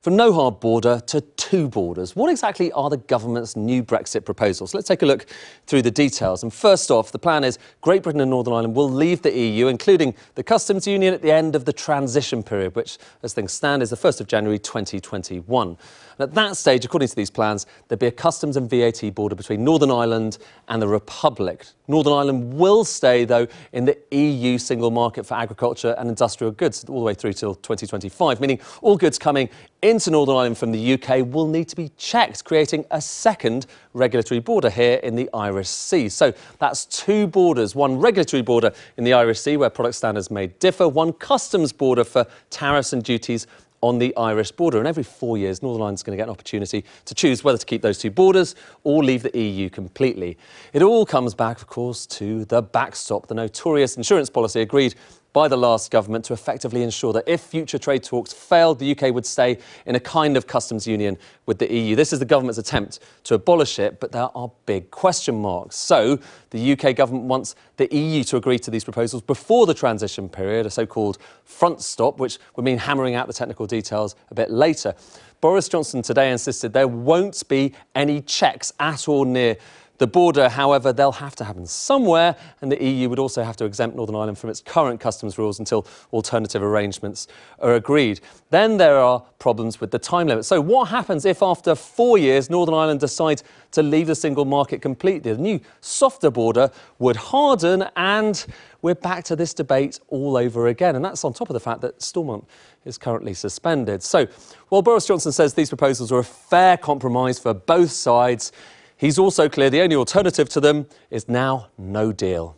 From no hard border to two borders, what exactly are the government's new Brexit proposals? Let's take a look through the details. And first off, the plan is Great Britain and Northern Ireland will leave the EU, including the customs union, at the end of the transition period, which, as things stand, is the 1st of January 2021. And at that stage, according to these plans, there'd be a customs and VAT border between Northern Ireland and the Republic. Northern Ireland will stay, though, in the EU single market for agriculture and industrial goods all the way through till 2025, meaning all goods coming into Northern Ireland from the UK will need to be checked, creating a second regulatory border here in the Irish Sea. So that's two borders, one regulatory border in the Irish Sea where product standards may differ, one customs border for tariffs and duties on the Irish border. And every 4 years, Northern Ireland's going to get an opportunity to choose whether to keep those two borders or leave the EU completely. It all comes back, of course, to the backstop, the notorious insurance policy agreed by the last government to effectively ensure that if future trade talks failed, the UK would stay in a kind of customs union with the EU. This is the government's attempt to abolish it, but there are big question marks. So the UK government wants the EU to agree to these proposals before the transition period, a so-called front stop, which would mean hammering out the technical details a bit later. Boris Johnson today insisted there won't be any checks at or near the border. However, they'll have to happen somewhere, and the EU would also have to exempt Northern Ireland from its current customs rules until alternative arrangements are agreed. Then there are problems with the time limit. So what happens if after 4 years Northern Ireland decides to leave the single market completely? The new softer border would harden, and we're back to this debate all over again. And that's on top of the fact that Stormont is currently suspended. So while Boris Johnson says these proposals are a fair compromise for both sides, he's also clear the only alternative to them is now no deal.